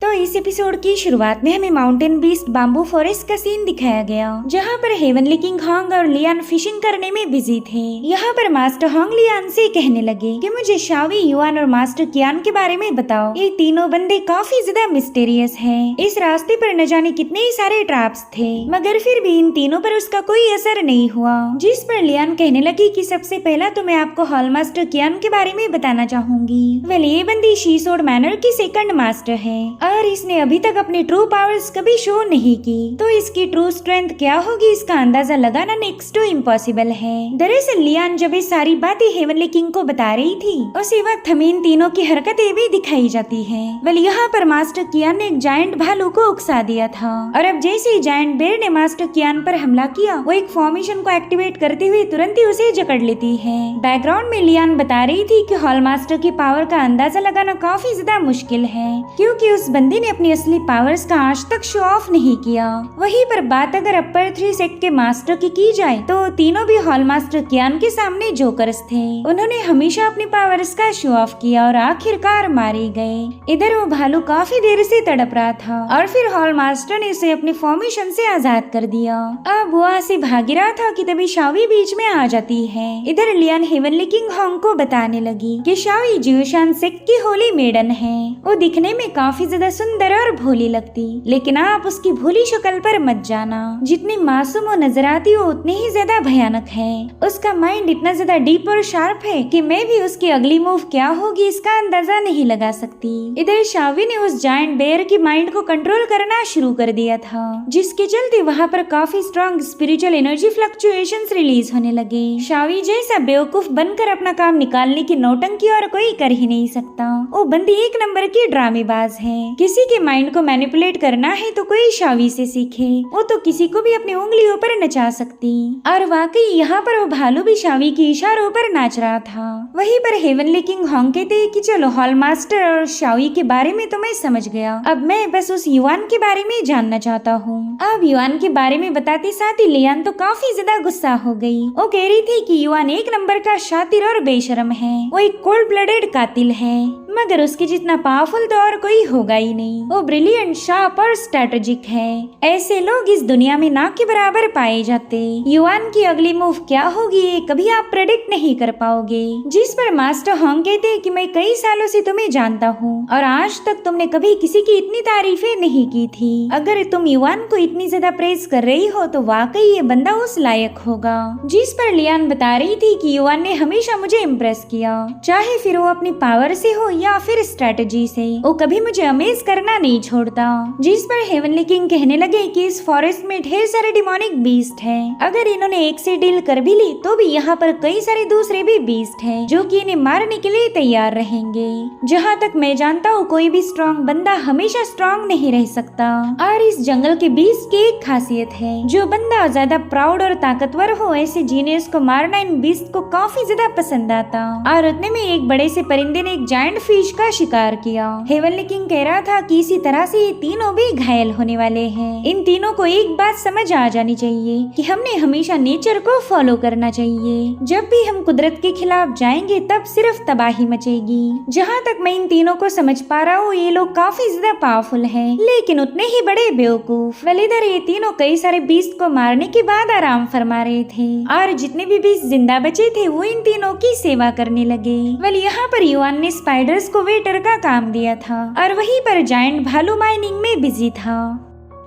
तो इस एपिसोड की शुरुआत में हमें माउंटेन बीस्ट बाम्बू फॉरेस्ट का सीन दिखाया गया, जहाँ पर हेवनली किंग हॉन्ग और लियान फिशिंग करने में बिजी थे। यहाँ पर मास्टर हॉन्ग लियान से कहने लगे कि मुझे शावी, युआन और मास्टर कियान के बारे में बताओ। ये तीनों बंदे काफी ज्यादा मिस्टीरियस हैं। इस रास्ते पर न जाने कितने ही सारे ट्रैप्स थे, मगर फिर भी इन तीनों पर उसका कोई असर नहीं हुआ। जिस पर लियान कहने लगी कि सबसे पहला तो मैं आपको हॉल मास्टर कियान के बारे में बताना चाहूंगी। वेल, ये बंदी शीसोड मैनर की सेकंड मास्टर है और इसने अभी तक अपनी ट्रू पावर्स कभी शो नहीं की, तो इसकी ट्रू स्ट्रेंथ क्या होगी इसका अंदाजा लगाना नेक्स्ट टू इम्पॉसिबल है। दरअसल लियान जब ये सारी बातें हेवनली किंग को बता रही थी, उसी वक्त हमें इन तीनों की हरकतें भी दिखाई जाती हैं। वेल, यहाँ पर मास्टर कियान ने एक जायंट भालू को उकसा दिया था और अब जैसे ही जायंट बेर ने मास्टर कियान पर हमला किया, वो एक फॉर्मेशन को एक्टिवेट करते हुए तुरंत ही उसे जकड़ लेती है। बैकग्राउंड में लियान बता रही थी कि हॉल मास्टर की पावर का अंदाजा लगाना काफी ज्यादा मुश्किल है, क्योंकि उस बंदी ने अपनी असली पावर्स का आज तक शो ऑफ नहीं किया। वहीं पर बात अगर अपर 3 सेक्ट के मास्टर की जाए तो तीनों भी हॉल मास्टर कियान के सामने जोकर्स थे। उन्होंने हमेशा अपनी पावर्स का शो ऑफ किया और आखिरकार मारे गए। इधर वो भालू काफी देर से तड़प रहा था और फिर हॉल मास्टर ने उसे अपनी फॉर्मेशन से आजाद कर दिया। अब वो वहाँ से भाग रहा था कि तभी शावी बीच में आ जाती है। इधर लियान हेवनली किंग हॉन्ग को बताने लगी कि शावी जियोशान सेक्ट की होली मेडन है। वो दिखने में काफी ज्यादा सुंदर और भोली लगती, लेकिन आप उसकी भोली शक्ल पर मत जाना। जितनी मासूम वो नजर आती हो उतनी ही ज्यादा भयानक है। उसका माइंड इतना ज्यादा डीप और शार्प है कि मैं भी उसकी अगली मूव क्या होगी इसका अंदाजा नहीं लगा सकती। इधर शावी ने उस जायंट बेयर की माइंड को कंट्रोल करना शुरू कर दिया था, जिसके चलते वहाँ पर काफी strong spiritual energy fluctuations release होने लगे। शावी जैसा बेवकूफ बनकर अपना काम निकालने की नौटंकी और कोई कर ही नहीं सकता। वो बंदी एक नंबर की ड्रामेबाज है। किसी के माइंड को मैनिपुलेट करना है तो कोई शावी से सीखे। वो तो किसी को भी अपनी उंगलियों पर नचा सकती। और वाकई यहाँ पर वो भालू भी शावी के इशारों पर नाच रहा था। वहीं पर हेवनली किंग हॉन्ग कहते कि चलो हॉल मास्टर और शावी के बारे में तो मैं समझ गया, अब मैं बस उस युआन के बारे में जानना चाहता हूँ। अब युआन के बारे में बताते साथ ही लियान तो काफी ज्यादा गुस्सा हो गई। वो कह रही थी कि युआन एक नंबर का शातिर और बेशरम है। वो एक कोल्ड ब्लडेड कातिल है, मगर उसके जितना पावरफुल तो और कोई होगा ही नहीं। वो ब्रिलियंट, शार्प और स्ट्रेटेजिक है। ऐसे लोग इस दुनिया में ना के बराबर पाए जाते। युआन की अगली मूव क्या होगी ये कभी आप प्रेडिक्ट नहीं कर पाओगे। जिस पर मास्टर हॉन्ग कहते कि मैं कई सालों से तुम्हें जानता हूँ और आज तक तुमने कभी किसी की इतनी तारीफें नहीं की थी। अगर तुम युआन को इतनी ज्यादा प्रेज कर रही हो तो वाकई ये बंदा उस लायक होगा। जिस पर लियान बता रही थी कि युआन ने हमेशा मुझे इम्प्रेस किया, चाहे फिर वो अपनी पावर से हो या फिर स्ट्रेटेजी से, वो कभी मुझे अमेज करना नहीं छोड़ता। जिस पर हेवनली किंग कहने लगे कि इस फॉरेस्ट में ढेर सारे डिमोनिक बीस्ट हैं। अगर इन्होंने एक से डील कर भी ली तो भी यहाँ पर कई सारे दूसरे भी बीस्ट हैं जो कि इन्हें मारने के लिए तैयार रहेंगे। जहाँ तक मैं जानता हूँ कोई भी स्ट्रॉन्ग बंदा हमेशा स्ट्रॉन्ग नहीं रह सकता। और इस जंगल के बीस्ट की एक खासियत है, जो बंदा ज्यादा प्राउड और ताकतवर हो ऐसे जीनियस को मारना इन बीस्ट को काफी ज्यादा पसंद आता। और उतने में एक बड़े से परिंदे ने एक जायंट फिश का शिकार किया। हेवनली किंग कह रहा था कि इसी तरह से ये तीनों भी घायल होने वाले हैं। इन तीनों को एक बात समझ आ जानी चाहिए कि हमने हमेशा नेचर को फॉलो करना चाहिए। जब भी हम कुदरत के खिलाफ जाएंगे तब सिर्फ तबाही मचेगी। जहाँ तक मैं इन तीनों को समझ पा रहा हूँ ये लोग काफी ज्यादा पावरफुल हैं, लेकिन उतने ही बड़े बेवकूफ। वेल, इधर ये तीनों कई सारे बीस्ट को मारने के बाद आराम फरमा रहे थे और जितने भी बीस्ट जिंदा बचे थे वो इन तीनों की सेवा करने लगे। वेल, यहाँ पर युआन ने स्पाइडर्स को वेटर का काम दिया था और वहीं पर जायंट भालू माइनिंग में बिजी था।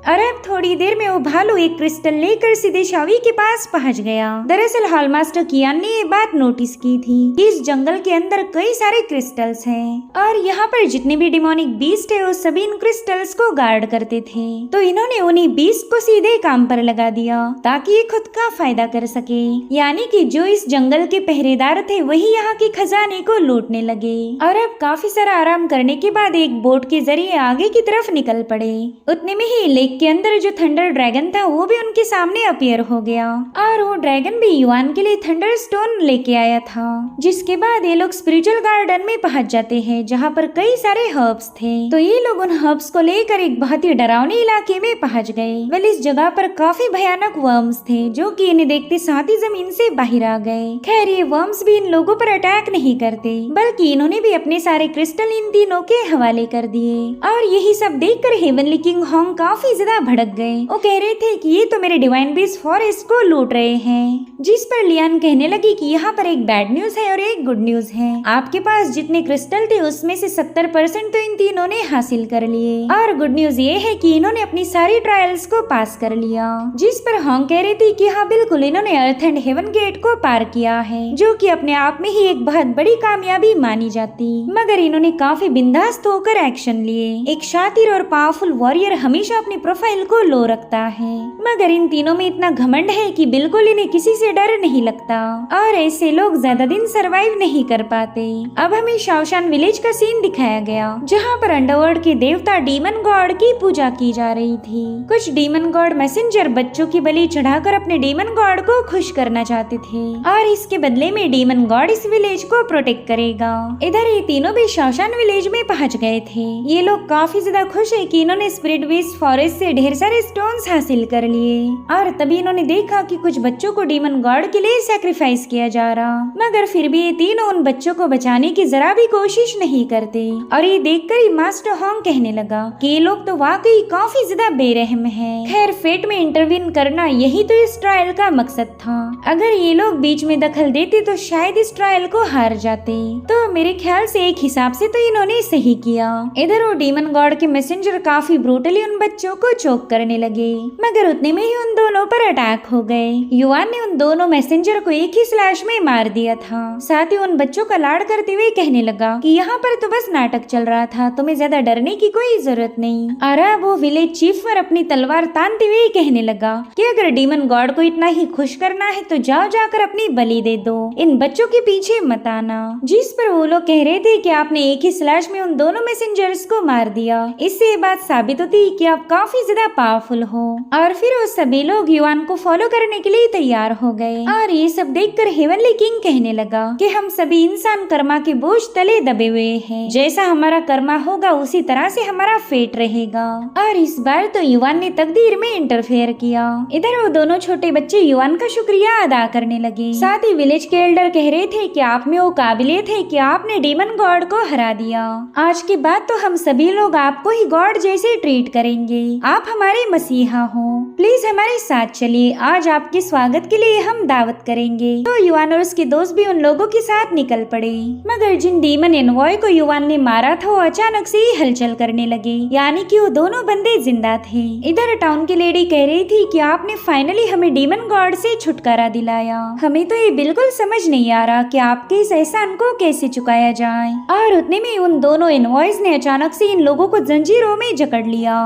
और अब थोड़ी देर में वो भालू एक क्रिस्टल लेकर सीधे शावी के पास पहुंच गया। दरअसल हॉल मास्टर कियान ने ये बात नोटिस की थी कि इस जंगल के अंदर कई सारे क्रिस्टल्स हैं और यहाँ पर जितने भी डिमोनिक बीस्ट है वो सभी इन क्रिस्टल्स को गार्ड करते थे। तो इन्होंने उन्हीं बीस्ट को सीधे काम पर लगा दिया ताकि ये खुद का फायदा कर सके। यानी कि जो इस जंगल के पहरेदार थे वही यहाँ के खजाने को लूटने लगे। और अब काफी सारा आराम करने के बाद एक बोट के जरिए आगे की तरफ निकल पड़े। उतने में ही लेक लेक के अंदर जो थंडर ड्रैगन था वो भी उनके सामने अपीयर हो गया और वो ड्रैगन भी युआन के लिए थंडर स्टोन लेके आया था। जिसके बाद ये लोग स्पिरिचुअल गार्डन में पहुंच जाते हैं जहाँ पर कई सारे हर्ब्स थे। तो ये लोग उन हर्ब्स को लेकर एक बहुत ही डरावने इलाके में पहुंच गए। वेल इस जगह पर काफी भयानक वर्म्स थे जो कि इन्हें देखते साथ ही जमीन से बाहर आ गए। खैर ये वर्म्स भी इन लोगों पर अटैक नहीं करते बल्कि इन्होंने भी अपने सारे क्रिस्टल इन तीनों के हवाले कर दिए। और यही सब देखकर हेवनली किंग होंग काफी ज्यादा भड़क गए। वो कह रहे थे कि ये तो मेरे डिवाइन बीस्ट फॉरेस्ट को लूट रहे हैं। जिस पर लियान कहने लगी कि यहाँ पर एक बैड न्यूज है और एक गुड न्यूज है। आपके पास जितने क्रिस्टल थे उसमें से 70% तो इन तीनों ने हासिल कर लिए और गुड न्यूज ये है कि इन्होंने अपनी सारी ट्रायल्स को पास कर लिया। जिस पर होंग कह रही थी कि हाँ बिल्कुल इन्होंने अर्थ एंड हेवन गेट को पार किया है जो कि अपने आप में ही एक बहुत बड़ी कामयाबी मानी जाती। मगर इन्होंने काफी बिंदास्त होकर एक्शन लिए। एक शातिर और पावरफुल वॉरियर हमेशा अपनी प्रोफाइल को लो रखता है मगर इन तीनों में इतना घमंड है कि बिल्कुल इन्हें किसी से डर नहीं लगता और ऐसे लोग ज्यादा दिन सरवाइव नहीं कर पाते। अब हमें शाओशान विलेज का सीन दिखाया गया जहाँ पर अंडरवर्ल्ड के देवता डीमन गॉड की पूजा की जा रही थी। कुछ डीमन गॉड मैसेंजर बच्चों की बलि चढ़ाकर अपने डीमन गॉड को खुश करना चाहते थे और इसके बदले में डीमन गॉड इस विलेज को प्रोटेक्ट करेगा। इधर ये तीनों भी शाओशान विलेज में पहुंच गए थे। ये लोग काफी ज्यादा खुश है कि इन्होंने स्पिरिट बेस्ड फॉरेस्ट से ढेर सारे स्टोन्स हासिल कर लिए और तभी इन्होंने देखा कि कुछ बच्चों को डीमन गॉड के लिए सैक्रिफाइस किया जा रहा मगर फिर भी ये तीनों उन बच्चों को बचाने की जरा भी कोशिश नहीं करते। और ये देखकर ही मास्टर होंग कहने लगा कि ये लोग तो वाकई काफी ज्यादा बेरहम हैं। खैर फेट में इंटरवीन करना यही तो इस ट्रायल का मकसद था। अगर ये लोग बीच में दखल देते तो शायद इस ट्रायल को हार जाते। तो मेरे ख्याल से एक हिसाब से तो इन्होंने सही किया। इधर वो डीमन गॉड के मैसेंजर काफी ब्रूटली उन बच्चों को चोक करने लगे मगर उतने में ही उन दोनों पर अटैक हो गए। युआन ने उन दोनों मैसेंजर को एक ही स्लैश में मार दिया था। साथ ही उन बच्चों का लाड़ करते हुए कहने लगा कि यहाँ पर तो बस नाटक चल रहा था, तुम्हें ज्यादा डरने की कोई जरूरत नहीं। और अब वो विलेज चीफ पर अपनी तलवार तानते हुए कहने लगा कि अगर डीमन गॉड को इतना ही खुश करना है तो जाओ जाकर अपनी बलि दे दो, इन बच्चों के पीछे मत आना। जिस पर वो लोग कह रहे थे कि आपने एक ही स्लैश में उन दोनों मैसेंजर्स को मार दिया। इससे ये बात साबित होती कि आप काफी ज्यादा पावरफुल हो। और फिर वो सभी लोग युआन को फॉलो करने के लिए तैयार हो गए। और ये सब देखकर हेवनली किंग कहने लगा कि हम सभी इंसान कर्मा के बोझ तले दबे हुए हैं। जैसा हमारा कर्मा होगा उसी तरह से हमारा फेट रहेगा। और इस बार तो युआन ने तकदीर में इंटरफेयर किया। इधर वो दोनों छोटे बच्चे युआन का शुक्रिया अदा करने लगे। साथ ही विलेज के एल्डर कह रहे थे कि आप में वो काबिलियत है कि आपने डीमन गॉड को हरा दिया। आज के बाद तो हम सभी लोग आपको ही गॉड जैसे ट्रीट करेंगे। आप हमारे मसीहा हो, प्लीज हमारे साथ चलिए। आज आपके स्वागत के लिए हम दावत करेंगे। तो युआन और उसके दोस्त भी उन लोगों के साथ निकल पड़े। मगर जिन डीमन एनवॉय को युआन ने मारा था वो अचानक से ही हलचल करने लगे, यानी कि वो दोनों बंदे जिंदा थे। इधर टाउन की लेडी कह रही थी कि आपने फाइनली हमें डीमन गॉड से छुटकारा दिलाया। हमें तो ये बिल्कुल समझ नहीं आ रहा कि आपके इस एहसान को कैसे चुकाया जाए। और उतने में उन दोनों एनवॉयज ने अचानक से इन लोगों को जंजीरों में जकड़ लिया।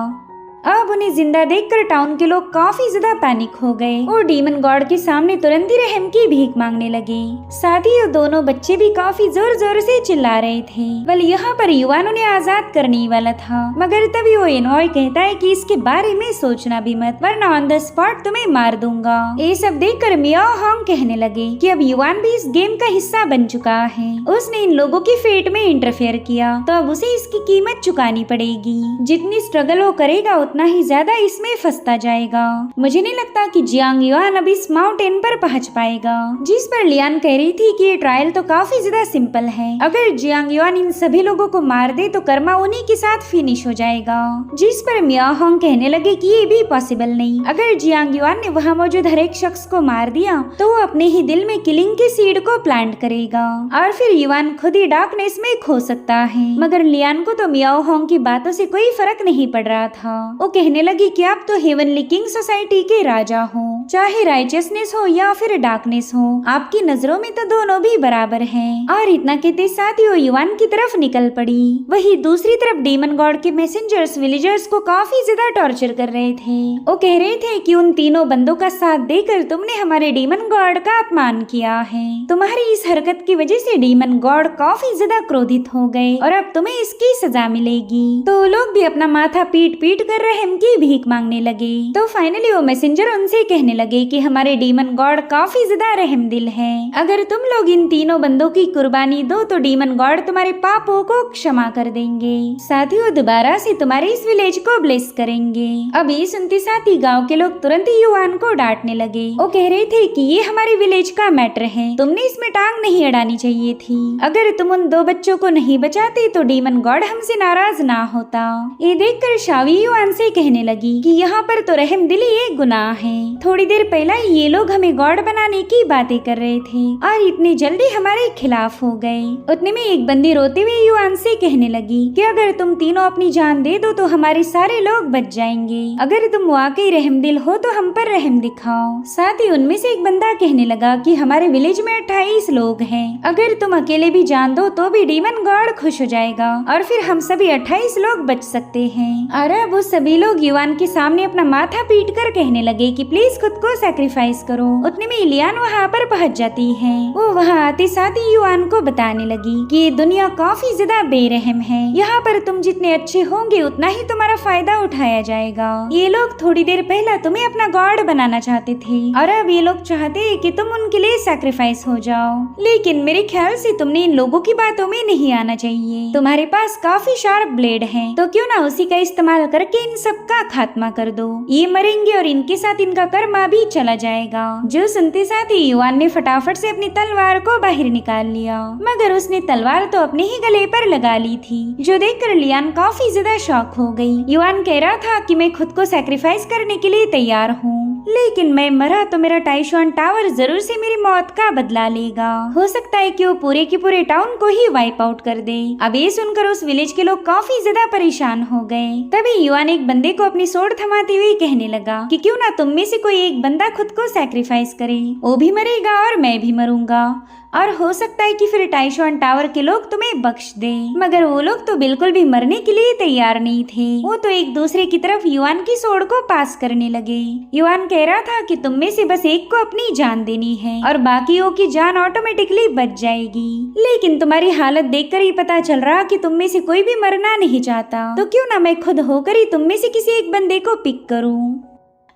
अब उन्हें जिंदा देखकर टाउन के लोग काफी ज्यादा पैनिक हो गए और डीमन गॉड के सामने तुरंत ही रहम की भीख मांगने लगे। साथ ही वो दोनों बच्चे भी काफी जोर जोर से चिल्ला रहे थे। बल यहाँ पर युआन उन्हें आजाद करने ही वाला था मगर तभी वो एनवॉय कहता है कि इसके बारे में सोचना भी मत वरना ऑन द स्पॉट तुम्हें मार दूंगा। ये सब देखकर मियाओ होंग कहने लगे कि अब युआन भी इस गेम का हिस्सा बन चुका है। उसने इन लोगों की फेट में इंटरफेयर किया तो अब उसे इसकी कीमत चुकानी पड़ेगी। जितनी स्ट्रगल वो करेगा उतना ही ज्यादा इसमें फंसता जाएगा। मुझे नहीं लगता कि जियांग युआन अब इस माउंटेन पर पहुंच पाएगा। जिस पर लियान कह रही थी कि ये ट्रायल तो काफी ज्यादा सिंपल है। अगर जियांग युआन इन सभी लोगों को मार दे तो कर्मा उन्हीं के साथ फिनिश हो जाएगा। जिस पर मियाओ होंग कहने लगे कि ये भी पॉसिबल नहीं। अगर जियांग युआन ने वहाँ मौजूद हर एक शख्स को मार दिया तो वो अपने ही दिल में किलिंग के सीड को प्लांट करेगा और फिर युआन खुद ही डार्कनेस में खो सकता है। मगर लियान को तो मियाओ होंग की बातों से कोई फर्क नहीं पड़ रहा था। वो कहने लगी कि आप तो हेवनली किंग सोसाइटी के राजा हो चाहे राइचियसनेस हो या फिर डार्कनेस हो, आपकी नजरों में तो दोनों भी बराबर हैं। और इतना कहते साथ ही वो युआन की तरफ निकल पड़ी। वही दूसरी तरफ डीमन गॉड के मैसेंजर्स विलेजर्स को काफी ज्यादा टॉर्चर कर रहे थे। वो कह रहे थे कि उन तीनों बंदों का साथ देकर तुमने हमारे डीमन गॉड का अपमान किया है। तुम्हारी इस हरकत की वजह से डीमन गॉड काफी ज्यादा क्रोधित हो गए और अब तुम्हें इसकी सजा मिलेगी। तो लोग भी अपना माथा पीट पीट कर रहम की भीख मांगने लगे। तो फाइनली वो मैसेंजर उनसे कहने लगे कि हमारे डीमन गॉड काफी ज्यादा रहम दिल है। अगर तुम लोग इन तीनों बंदों की कुर्बानी दो तो डीमन गॉड तुम्हारे पापों को क्षमा कर देंगे, साथ ही वो दोबारा से तुम्हारे इस विलेज को ब्लेस करेंगे। अब ये सुनते साथ ही गाँव के लोग तुरंत ही युआन को डांटने लगे। वो कह रहे थे कि ये हमारे विलेज का मैटर है, तुमने इसमें टांग नहीं अड़ानी चाहिए थी। अगर तुम उन दो बच्चों को नहीं बचाते तो डीमन गॉड हमसे नाराज ना होता। ये देखकर शावी युआन से कहने लगी कि यहाँ पर तो रहम दिली एक गुनाह है। थोड़ी देर पहले ये लोग हमें गॉड बनाने की बातें कर रहे थे और इतनी जल्दी हमारे खिलाफ हो गए। उतने में एक बंदी रोते हुए युआन से कहने लगी कि अगर तुम तीनों अपनी जान दे दो तो हमारे सारे लोग बच जाएंगे। अगर तुम वाकई रहमदिल हो तो हम पर रहम दिखाओ। साथ ही उनमें से एक बंदा कहने लगा कि हमारे विलेज में 28 लोग हैं, अगर तुम अकेले भी जान दो तो भी डीमन गॉड खुश हो जाएगा और फिर हम सभी 28 लोग बच सकते हैं। और अब वो सभी लोग युआन के सामने अपना माथा पीट कर कहने लगे कि प्लीज खुद को सैक्रिफाइस करो। उतने में इलियान वहाँ पर पहुँच जाती है। वो वहाँ आते साथ ही युआन को बताने लगी कि ये दुनिया काफी ज्यादा बेरहम है, यहाँ पर तुम जितने अच्छे होंगे उतना ही तुम्हारा फायदा उठाया जाएगा। ये लोग थोड़ी देर पहले तुम्हें अपना गॉड बनाना चाहते थे और अब ये लोग चाहते हैं कि तुम उनके लिए सैक्रिफाइस हो जाओ, लेकिन मेरे ख्याल से तुमने इन लोगों की बातों में नहीं आना चाहिए। तुम्हारे पास काफी शार्प ब्लेड है, तो क्यों ना उसी का इस्तेमाल करके इन सब का खात्मा कर दो। ये मरेंगे और इनके साथ इनका कर्मा भी चला जाएगा। जो सुनते साथ ही युआन ने फटाफट से अपनी तलवार को बाहर निकाल लिया, मगर उसने तलवार तो अपने ही गले पर लगा ली थी, जो देखकर लियान काफी ज्यादा शॉक हो गई। युआन कह रहा था कि मैं खुद को सैक्रिफाइस करने के लिए तैयार हूँ, लेकिन मैं मरा तो मेरा टाइशॉन टावर जरूर से मेरी मौत का बदला लेगा। हो सकता है कि वो पूरे के पूरे टाउन को ही वाइप आउट कर दे। अब ये सुनकर उस विलेज के लोग काफी ज्यादा परेशान हो गए। तभी युआन एक बंदे को अपनी सोर्ड थमाते हुए कहने लगा कि क्यों ना तुम में से कोई एक बंदा खुद को सैक्रिफाइस करे, वो भी मरेगा और मैं भी मरूंगा, और हो सकता है कि फिर टाइशॉन टावर के लोग तुम्हें बख्श दे। मगर वो लोग तो बिल्कुल भी मरने के लिए तैयार नहीं थे। वो तो एक दूसरे की तरफ युआन की सोर्ड को पास करने लगे। युआन कह रहा था कि तुम में से बस एक को अपनी जान देनी है और बाकियों की जान ऑटोमेटिकली बच जाएगी, लेकिन तुम्हारी हालत देखकर ही पता चल रहा कि तुम में से कोई भी मरना नहीं चाहता, तो क्यों ना मैं खुद होकर ही तुम में से किसी एक बंदे को पिक करूं।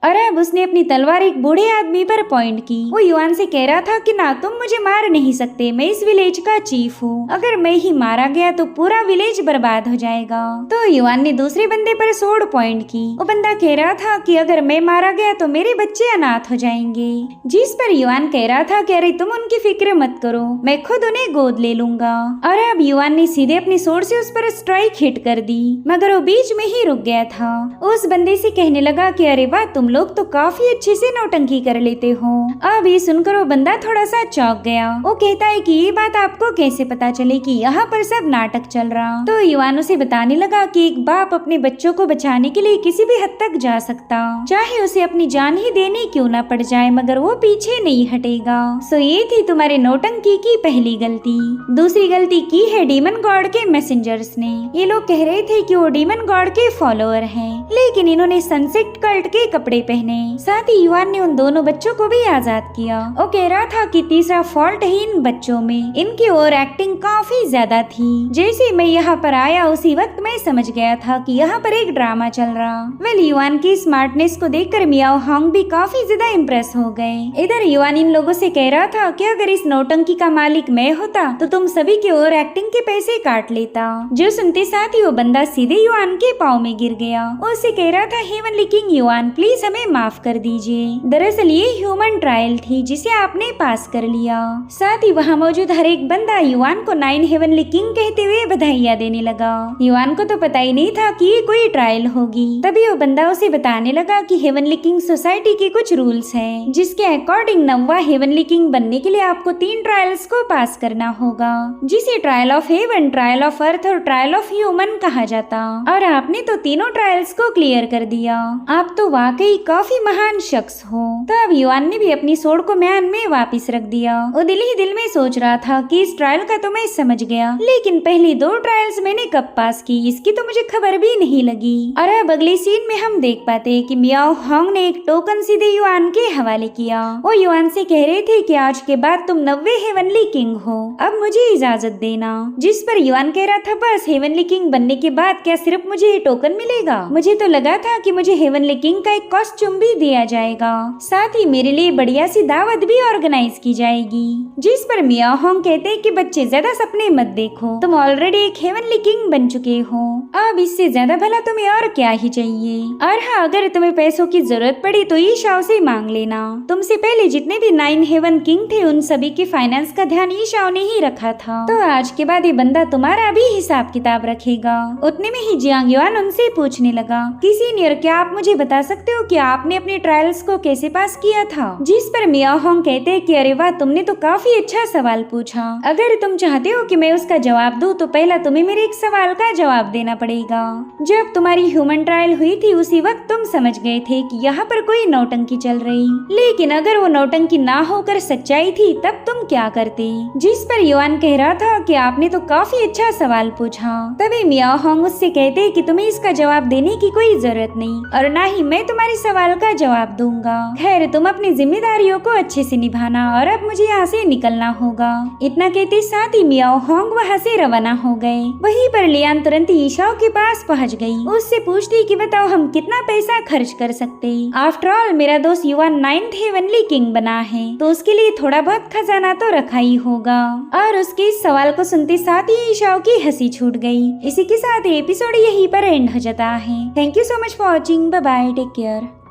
और अब उसने अपनी तलवार एक बूढ़े आदमी पर पॉइंट की। वो युआन से कह रहा था कि ना तुम मुझे मार नहीं सकते, मैं इस विलेज का चीफ हूँ, अगर मैं ही मारा गया तो पूरा विलेज बर्बाद हो जाएगा। तो युआन ने दूसरे बंदे पर सोर्ड पॉइंट की। वो बंदा कह रहा था कि अगर मैं मारा गया तो मेरे बच्चे अनाथ हो जाएंगे, जिस पर युआन कह रहा था कि अरे तुम उनकी फिक्र मत करो, मैं खुद उन्हें गोद ले लूंगा। और अब युआन ने सीधे अपनी सोर्ड से उस पर स्ट्राइक हिट कर दी, मगर वो बीच में ही रुक गया था। उस बंदे से कहने लगा कि अरे वाह, तुम लोग तो काफी अच्छे से नौटंकी कर लेते हो। अब ये सुनकर वो बंदा थोड़ा सा चौंक गया। वो कहता है कि ये बात आपको कैसे पता चले कि यहाँ पर सब नाटक चल रहा। तो युआन उसे बताने लगा कि एक बाप अपने बच्चों को बचाने के लिए किसी भी हद तक जा सकता, चाहे उसे अपनी जान ही देनी क्यों न पड़ जाए, मगर वो पीछे नहीं हटेगा। सो ये थी तुम्हारे नौटंकी की पहली गलती। दूसरी गलती की है डीमन गॉड के मैसेंजर्स ने। ये लोग कह रहे थे कि वो डीमन गॉड के फॉलोअर हैं, लेकिन इन्होंने सनसेट कल्ट के कपड़े पहने। साथ ही युआन ने उन दोनों बच्चों को भी आजाद किया। वो कह रहा था कि तीसरा फॉल्ट है इन बच्चों में, इनकी ओवर एक्टिंग काफी ज्यादा थी। जैसे मैं यहाँ पर आया उसी वक्त मैं समझ गया था कि यहाँ पर एक ड्रामा चल रहा। वेल युआन की स्मार्टनेस को देखकर मियाओ हांग भी काफी ज्यादा इम्प्रेस हो गए। इधर युआन इन लोगों से कह रहा था कि अगर इस नौटंकी का मालिक मैं होता तो तुम सभी के ओवर एक्टिंग के पैसे काट लेता। जो सुनते साथ ही वो बंदा सीधे युआन के पाँव में गिर गया। उससे कह रहा था हेवनली किंग युआन, प्लीज हमें माफ कर दीजिए, दरअसल ये ह्यूमन ट्रायल थी जिसे आपने पास कर लिया। साथ ही वहाँ मौजूद हर एक बंदा युआन को 9 हेवनली किंग कहते हुए बधाइयाँ देने लगा। युआन को तो पता ही नहीं था कि ये कोई ट्रायल होगी। तभी वो बंदा उसे बताने लगा कि हेवनली किंग सोसाइटी के कुछ रूल्स हैं, जिसके अकॉर्डिंग 9वां हेवनली किंग बनने के लिए आपको 3 ट्रायल्स को पास करना होगा, जिसे trial of haven, trial of earth और ट्रायल ऑफ ह्यूमन कहा जाता। और आपने तो तीनों ट्रायल्स को क्लियर कर दिया। आप तो वाकई काफी महान शख्स हो। तब युआन ने भी अपनी सोड को म्यान में वापस रख दिया। वो दिल ही दिल में सोच रहा था कि इस ट्रायल का तो मैं समझ गया, लेकिन पहली 2 ट्रायल्स मैंने कब पास की इसकी तो मुझे खबर भी नहीं लगी। और अब अगले सीन में हम देख पाते हैं कि मियाओ होंग ने एक टोकन सीधे युआन के हवाले किया। वो युआन से कह रहे थे कि आज के बाद तुम 90 हेवनली किंग हो, अब मुझे इजाजत देना। जिस पर युआन कह रहा था बस हेवनली किंग बनने के बाद क्या सिर्फ मुझे ये टोकन मिलेगा? मुझे तो लगा था कि मुझे हेवनली किंग का एक कॉस्ट्यूम भी दिया जाएगा, साथ ही मेरे लिए बढ़िया सी दावत भी ऑर्गेनाइज की जाएगी। जिस पर मियाओ होंग कहते हैं कि बच्चे ज्यादा सपने मत देखो, तुम ऑलरेडी एक हेवनली किंग बन चुके हो, अब इससे ज्यादा भला तुम्हें और क्या ही चाहिए। और हाँ, अगर तुम्हें पैसों की जरूरत पड़ी तो ये शाओ से मांग लेना। तुमसे पहले जितने भी 9 हेवन किंग थे उन सभी के फाइनेंस का ध्यान ये शाओ ने ही रखा था, तो आज के बाद ये बंदा तुम्हारा भी हिसाब किताब रखेगा। उतने में ही जियांग युआन उनसे पूछने लगा कि सीनियर, क्या आप मुझे बता सकते हो कि आपने अपने ट्रायल्स को कैसे पास किया था? जिस पर मियाओ होंग कहते हैं कि अरे वाह, तुमने तो काफी अच्छा सवाल पूछा। अगर तुम चाहते हो कि मैं उसका जवाब दूं तो पहला तुम्हें मेरे एक सवाल का जवाब देना पड़ेगा। जब तुम्हारी ह्यूमन ट्रायल हुई थी उसी वक्त तुम समझ गए थे कि यहाँ पर कोई नौटंकी चल रही, लेकिन अगर वो नौटंकी ना होकर सच्चाई थी तब तुम क्या करते? जिस पर युआन कह रहा था कि आपने तो काफी अच्छा सवाल पूछा। तभी मियाओ होंग उससे कहते कि तुम्हें इसका जवाब देने की कोई जरूरत नहीं और ना ही मैं तुम्हारे सवाल का जवाब दूंगा। खैर, तुम अपनी जिम्मेदारियों को अच्छे से निभाना और अब मुझे यहाँ से निकलना होगा। इतना कहते साथ ही मियाओ होंग वहाँ से रवाना हो गए। वहीं पर लियान तुरंत ईशाओ के पास पहुँच गई। उससे पूछती कि बताओ हम कितना पैसा खर्च कर सकते। आफ्टर ऑल मेरा दोस्त युआन 9th हेवनली किंग बना है, तो उसके लिए थोड़ा बहुत खजाना तो रखा ही होगा। और उसके इस सवाल को सुनते साथ ही ईशाओ की हंसी छूट गई। इसी के साथ एपिसोड यहीं पर एंड हो जाता है। Thank you so much for watching. Bye bye, take care.